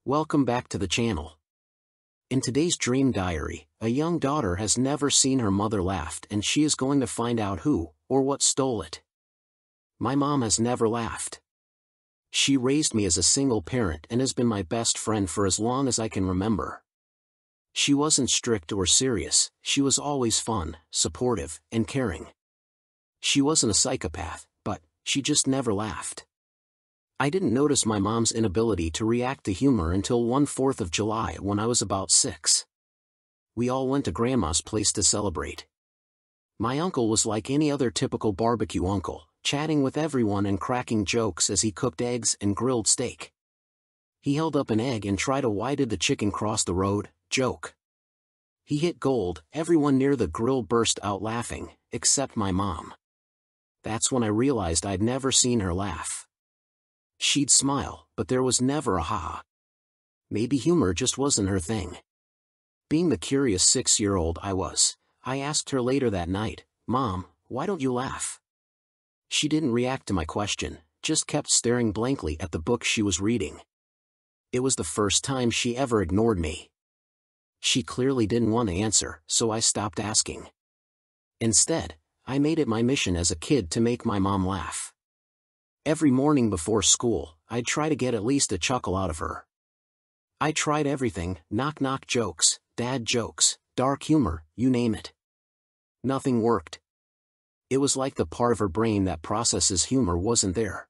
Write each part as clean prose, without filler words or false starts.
Welcome back to the channel. In today's dream diary, a young daughter has never seen her mother laugh and she is going to find out who, or what stole it. My mom has never laughed. She raised me as a single parent and has been my best friend for as long as I can remember. She wasn't strict or serious, she was always fun, supportive, and caring. She wasn't a psychopath, but she just never laughed. I didn't notice my mom's inability to react to humor until one 4th of July when I was about 6. We all went to Grandma's place to celebrate. My uncle was like any other typical barbecue uncle, chatting with everyone and cracking jokes as he cooked eggs and grilled steak. He held up an egg and tried to "Why did the chicken cross the road?" joke. He hit gold, everyone near the grill burst out laughing, except my mom. That's when I realized I'd never seen her laugh. She'd smile, but there was never a ha. Maybe humor just wasn't her thing. Being the curious 6-year-old I was, I asked her later that night, "Mom, why don't you laugh?" She didn't react to my question, just kept staring blankly at the book she was reading. It was the first time she ever ignored me. She clearly didn't want to answer, so I stopped asking. Instead, I made it my mission as a kid to make my mom laugh. Every morning before school, I'd try to get at least a chuckle out of her. I tried everything, knock-knock jokes, dad jokes, dark humor, you name it. Nothing worked. It was like the part of her brain that processes humor wasn't there.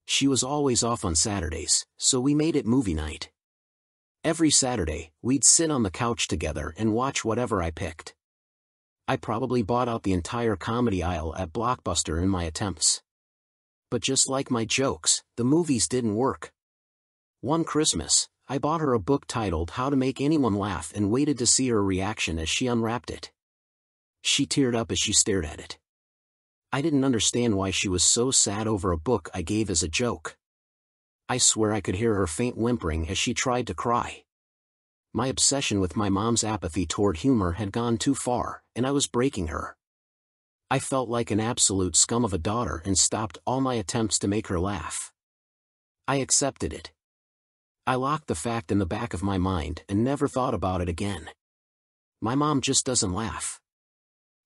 She was always off on Saturdays, so we made it movie night. Every Saturday, we'd sit on the couch together and watch whatever I picked. I probably bought out the entire comedy aisle at Blockbuster in my attempts. But just like my jokes, the movies didn't work. One Christmas, I bought her a book titled How to Make Anyone Laugh and waited to see her reaction as she unwrapped it. She teared up as she stared at it. I didn't understand why she was so sad over a book I gave as a joke. I swear I could hear her faint whimpering as she tried to cry. My obsession with my mom's apathy toward humor had gone too far, and I was breaking her. I felt like an absolute scum of a daughter and stopped all my attempts to make her laugh. I accepted it. I locked the fact in the back of my mind and never thought about it again. My mom just doesn't laugh.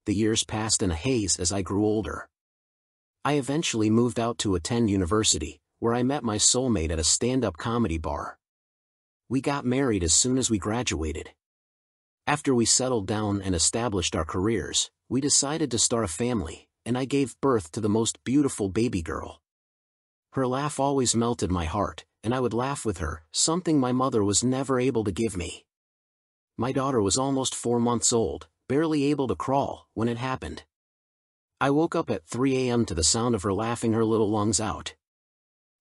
The years passed in a haze as I grew older. I eventually moved out to attend university, where I met my soulmate at a stand-up comedy bar. We got married as soon as we graduated. After we settled down and established our careers, we decided to start a family, and I gave birth to the most beautiful baby girl. Her laugh always melted my heart, and I would laugh with her, something my mother was never able to give me. My daughter was almost 4 months old, barely able to crawl, when it happened. I woke up at 3 a.m. to the sound of her laughing her little lungs out.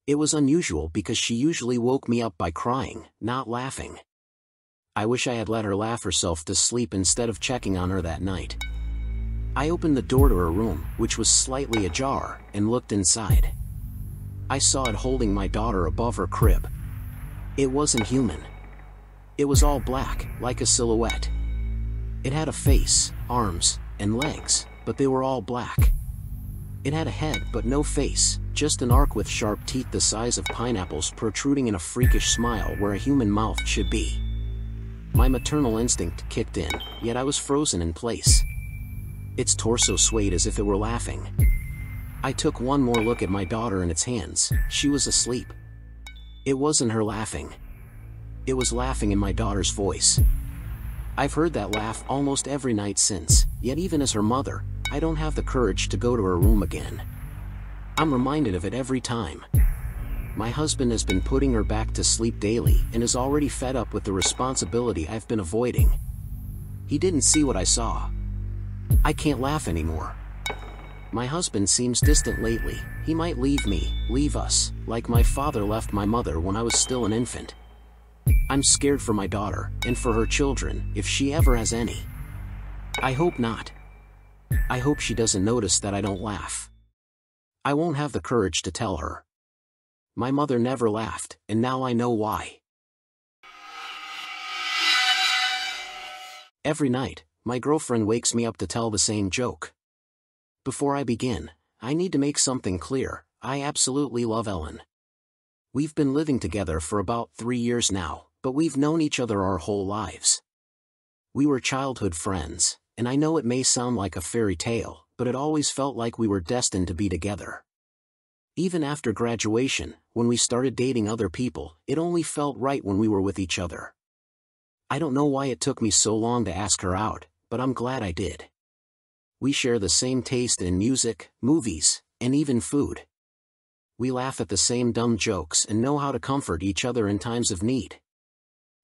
It was unusual because she usually woke me up by crying, not laughing. I wish I had let her laugh herself to sleep instead of checking on her that night. I opened the door to her room, which was slightly ajar, and looked inside. I saw it holding my daughter above her crib. It wasn't human. It was all black, like a silhouette. It had a face, arms, and legs, but they were all black. It had a head but no face, just an arc with sharp teeth the size of pineapples protruding in a freakish smile where a human mouth should be. My maternal instinct kicked in, yet I was frozen in place. Its torso swayed as if it were laughing. I took one more look at my daughter in its hands. She was asleep. It wasn't her laughing. It was laughing in my daughter's voice. I've heard that laugh almost every night since, yet even as her mother, I don't have the courage to go to her room again. I'm reminded of it every time. My husband has been putting her back to sleep daily and is already fed up with the responsibility I've been avoiding. He didn't see what I saw. I can't laugh anymore. My husband seems distant lately. He might leave me, leave us, like my father left my mother when I was still an infant. I'm scared for my daughter, and for her children, if she ever has any. I hope not. I hope she doesn't notice that I don't laugh. I won't have the courage to tell her. My mother never laughed, and now I know why. Every night, my girlfriend wakes me up to tell the same joke. Before I begin, I need to make something clear. I absolutely love Ellen. We've been living together for about 3 years now, but we've known each other our whole lives. We were childhood friends, and I know it may sound like a fairy tale, but it always felt like we were destined to be together. Even after graduation, when we started dating other people, it only felt right when we were with each other. I don't know why it took me so long to ask her out, but I'm glad I did. We share the same taste in music, movies, and even food. We laugh at the same dumb jokes and know how to comfort each other in times of need.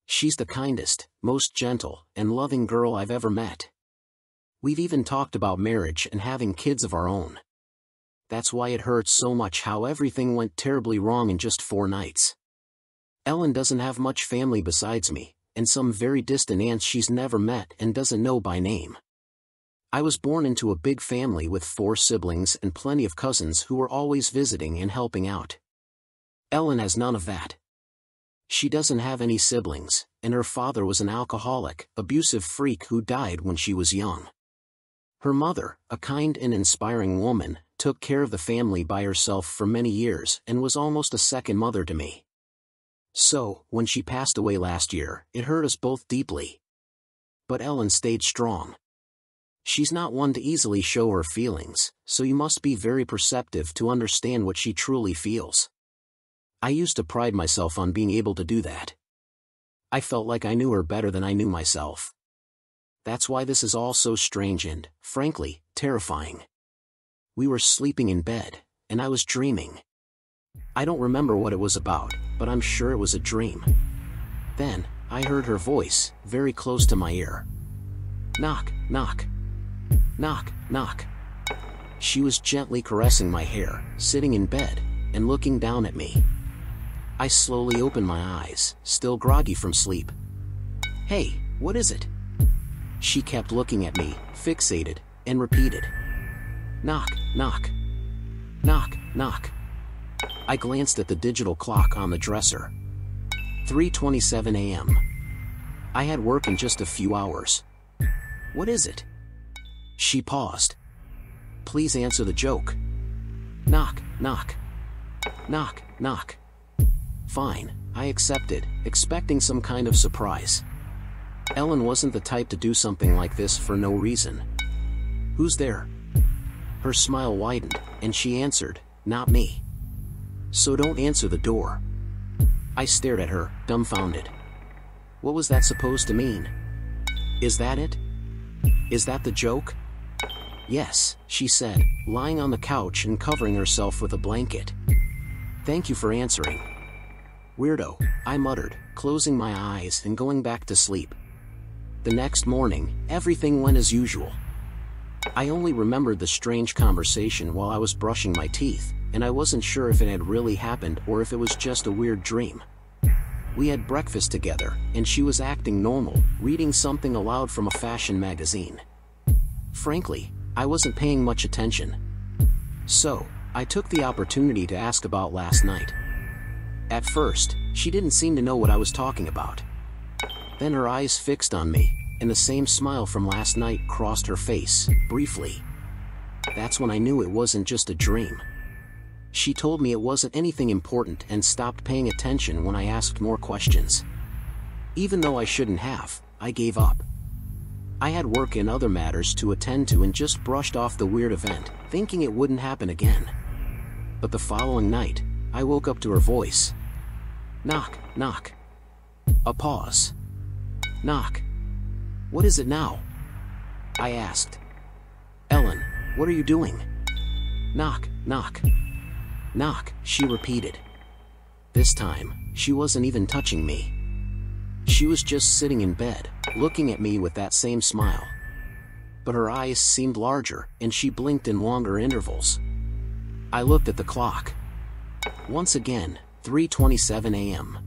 She's the kindest, most gentle, and loving girl I've ever met. We've even talked about marriage and having kids of our own. That's why it hurts so much how everything went terribly wrong in just 4 nights. Ellen doesn't have much family besides me, and some very distant aunts she's never met and doesn't know by name. I was born into a big family with 4 siblings and plenty of cousins who were always visiting and helping out. Ellen has none of that. She doesn't have any siblings, and her father was an alcoholic, abusive freak who died when she was young. Her mother, a kind and inspiring woman, took care of the family by herself for many years and was almost a second mother to me. So, when she passed away last year, it hurt us both deeply. But Ellen stayed strong. She's not one to easily show her feelings, so you must be very perceptive to understand what she truly feels. I used to pride myself on being able to do that. I felt like I knew her better than I knew myself. That's why this is all so strange and, frankly, terrifying. We were sleeping in bed, and I was dreaming. I don't remember what it was about, but I'm sure it was a dream. Then, I heard her voice, very close to my ear. Knock, knock. Knock, knock. She was gently caressing my hair, sitting in bed, and looking down at me. I slowly opened my eyes, still groggy from sleep. Hey, what is it? She kept looking at me, fixated, and repeated. Knock, knock. Knock, knock. I glanced at the digital clock on the dresser. 3:27 a.m. I had work in just a few hours. What is it? She paused. Please answer the joke. Knock, knock. Knock, knock. Fine, I accepted, expecting some kind of surprise. Ellen wasn't the type to do something like this for no reason. Who's there? Her smile widened, and she answered, not me. So don't answer the door. I stared at her, dumbfounded. What was that supposed to mean? Is that it? Is that the joke? Yes, she said, lying on the couch and covering herself with a blanket. Thank you for answering. Weirdo, I muttered, closing my eyes and going back to sleep. The next morning, everything went as usual. I only remembered the strange conversation while I was brushing my teeth, and I wasn't sure if it had really happened or if it was just a weird dream. We had breakfast together, and she was acting normal, reading something aloud from a fashion magazine. Frankly, I wasn't paying much attention. So, I took the opportunity to ask about last night. At first, she didn't seem to know what I was talking about. Then her eyes fixed on me, and the same smile from last night crossed her face, briefly. That's when I knew it wasn't just a dream. She told me it wasn't anything important and stopped paying attention when I asked more questions. Even though I shouldn't have, I gave up. I had work and other matters to attend to and just brushed off the weird event, thinking it wouldn't happen again. But the following night, I woke up to her voice. Knock, knock. A pause. Knock. What is it now? I asked. Ellen, what are you doing? Knock, knock. Knock, she repeated. This time, she wasn't even touching me. She was just sitting in bed, looking at me with that same smile. But her eyes seemed larger, and she blinked in longer intervals. I looked at the clock. Once again, 3:27 a.m.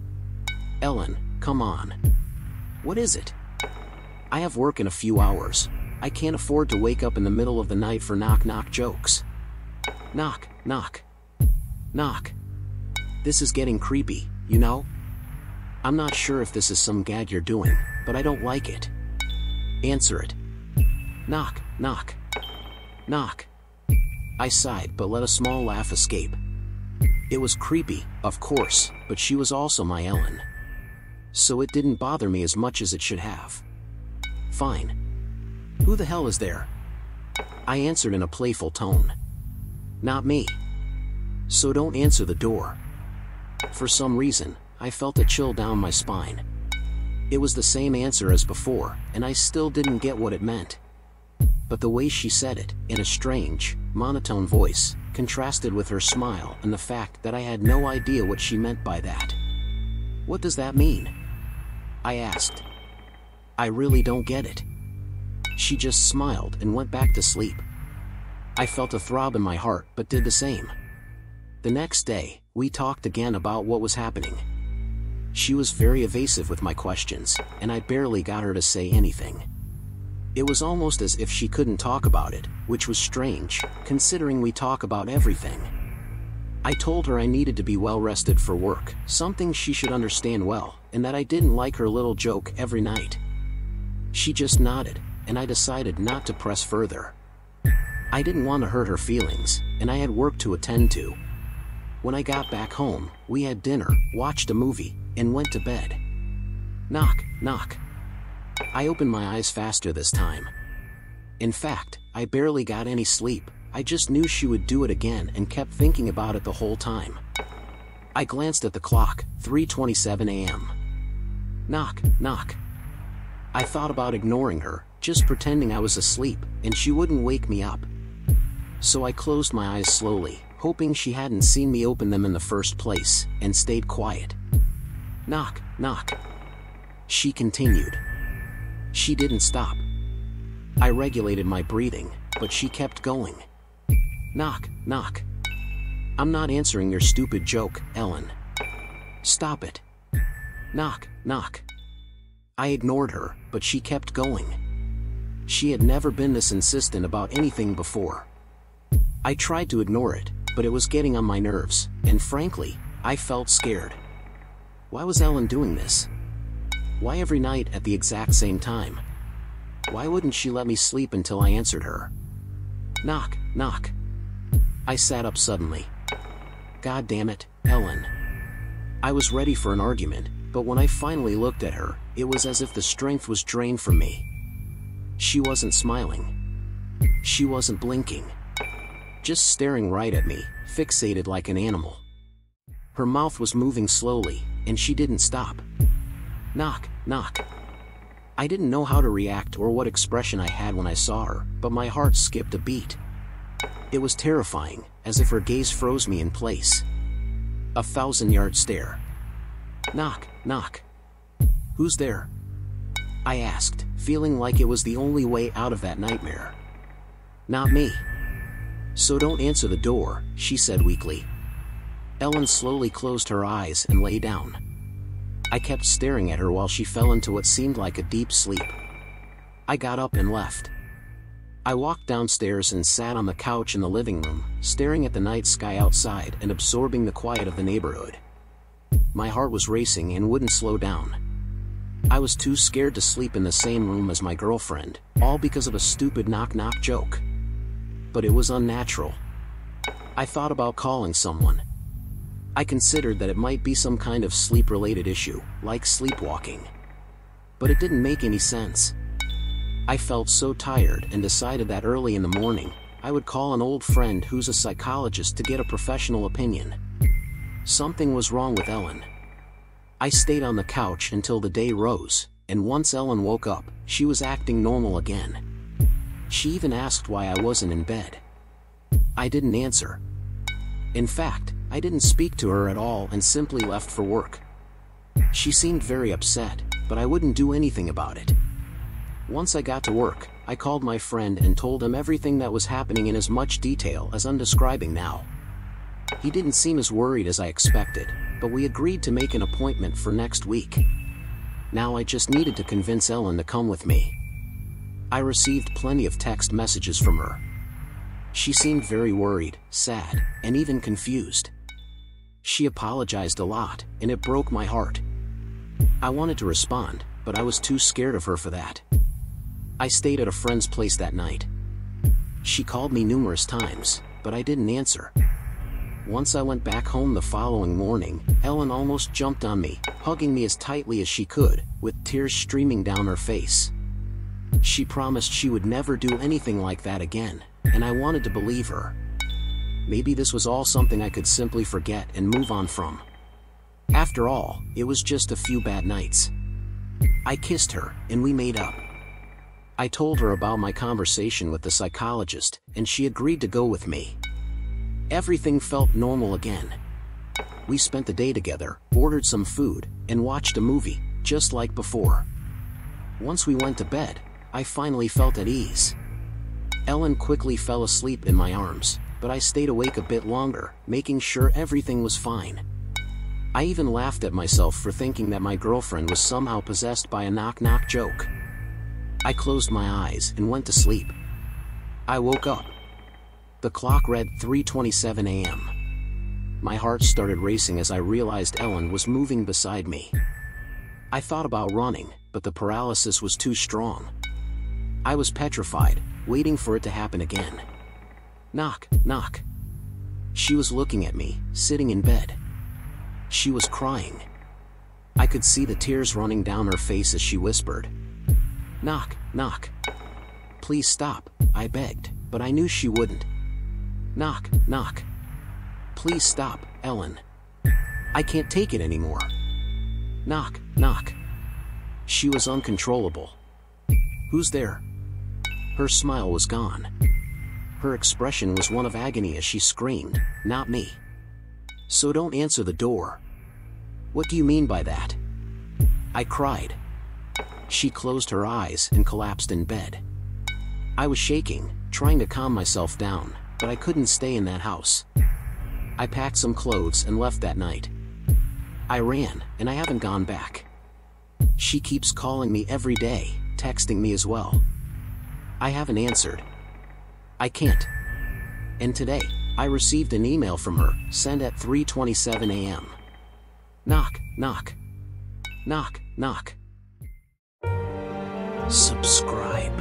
Ellen, come on. What is it? I have work in a few hours. I can't afford to wake up in the middle of the night for knock-knock jokes. Knock, knock. Knock. This is getting creepy, you know? I'm not sure if this is some gag you're doing, but I don't like it. Answer it. Knock, knock. Knock. I sighed but let a small laugh escape. It was creepy, of course, but she was also my Ellen. So it didn't bother me as much as it should have. Fine. Who the hell is there? I answered in a playful tone. Not me. So don't answer the door. For some reason, I felt a chill down my spine. It was the same answer as before, and I still didn't get what it meant. But the way she said it, in a strange, monotone voice, contrasted with her smile and the fact that I had no idea what she meant by that. What does that mean? I asked. I really don't get it. She just smiled and went back to sleep. I felt a throb in my heart but did the same. The next day, we talked again about what was happening. She was very evasive with my questions, and I barely got her to say anything. It was almost as if she couldn't talk about it, which was strange, considering we talk about everything. I told her I needed to be well rested for work, something she should understand well, and that I didn't like her little joke every night. She just nodded, and I decided not to press further. I didn't want to hurt her feelings, and I had work to attend to. When I got back home, we had dinner, watched a movie, and went to bed. Knock, knock. I opened my eyes faster this time. In fact, I barely got any sleep. I just knew she would do it again and kept thinking about it the whole time. I glanced at the clock, 3:27 a.m. Knock, knock. I thought about ignoring her, just pretending I was asleep, and she wouldn't wake me up. So I closed my eyes slowly, hoping she hadn't seen me open them in the first place, and stayed quiet. Knock, knock. She continued. She didn't stop. I regulated my breathing, but she kept going. Knock, knock. I'm not answering your stupid joke, Ellen. Stop it. Knock, knock. I ignored her, but she kept going. She had never been this insistent about anything before. I tried to ignore it, but it was getting on my nerves, and frankly, I felt scared. Why was Ellen doing this? Why every night at the exact same time? Why wouldn't she let me sleep until I answered her? Knock, knock. I sat up suddenly. God damn it, Ellen. I was ready for an argument, but when I finally looked at her, it was as if the strength was drained from me. She wasn't smiling. She wasn't blinking. Just staring right at me, fixated like an animal. Her mouth was moving slowly, and she didn't stop. Knock, knock. I didn't know how to react or what expression I had when I saw her, but my heart skipped a beat. It was terrifying, as if her gaze froze me in place. A 1,000-yard stare. Knock, knock. Who's there? I asked, feeling like it was the only way out of that nightmare. Not me. So don't answer the door, she said weakly. Ellen slowly closed her eyes and lay down. I kept staring at her while she fell into what seemed like a deep sleep. I got up and left. I walked downstairs and sat on the couch in the living room, staring at the night sky outside and absorbing the quiet of the neighborhood. My heart was racing and wouldn't slow down. I was too scared to sleep in the same room as my girlfriend, all because of a stupid knock-knock joke. But it was unnatural. I thought about calling someone. I considered that it might be some kind of sleep-related issue, like sleepwalking. But it didn't make any sense. I felt so tired and decided that early in the morning, I would call an old friend who's a psychologist to get a professional opinion. Something was wrong with Ellen. I stayed on the couch until the day rose, and once Ellen woke up, she was acting normal again. She even asked why I wasn't in bed. I didn't answer. In fact, I didn't speak to her at all and simply left for work. She seemed very upset, but I wouldn't do anything about it. Once I got to work, I called my friend and told him everything that was happening in as much detail as I'm describing now. He didn't seem as worried as I expected, but we agreed to make an appointment for next week. Now I just needed to convince Ellen to come with me. I received plenty of text messages from her. She seemed very worried, sad, and even confused. She apologized a lot, and it broke my heart. I wanted to respond, but I was too scared of her for that. I stayed at a friend's place that night. She called me numerous times, but I didn't answer. Once I went back home the following morning, Ellen almost jumped on me, hugging me as tightly as she could, with tears streaming down her face. She promised she would never do anything like that again, and I wanted to believe her. Maybe this was all something I could simply forget and move on from. After all, it was just a few bad nights. I kissed her, and we made up. I told her about my conversation with the psychologist, and she agreed to go with me. Everything felt normal again. We spent the day together, ordered some food, and watched a movie, just like before. Once we went to bed, I finally felt at ease. Ellen quickly fell asleep in my arms, but I stayed awake a bit longer, making sure everything was fine. I even laughed at myself for thinking that my girlfriend was somehow possessed by a knock-knock joke. I closed my eyes and went to sleep. I woke up. The clock read 3:27 a.m. My heart started racing as I realized Ellen was moving beside me. I thought about running, but the paralysis was too strong. I was petrified, waiting for it to happen again. Knock, knock. She was looking at me, sitting in bed. She was crying. I could see the tears running down her face as she whispered, "Knock, knock. Please stop," I begged, but I knew she wouldn't. "Knock, knock. Please stop, Ellen. I can't take it anymore. Knock, knock." She was uncontrollable. "Who's there?" Her smile was gone. Her expression was one of agony as she screamed, "Not me. So don't answer the door." "What do you mean by that?" I cried. She closed her eyes and collapsed in bed. I was shaking, trying to calm myself down, but I couldn't stay in that house. I packed some clothes and left that night. I ran, and I haven't gone back. She keeps calling me every day, texting me as well. I haven't answered. I can't. And today, I received an email from her, sent at 3:27 a.m. Knock, knock. Knock, knock. Subscribe.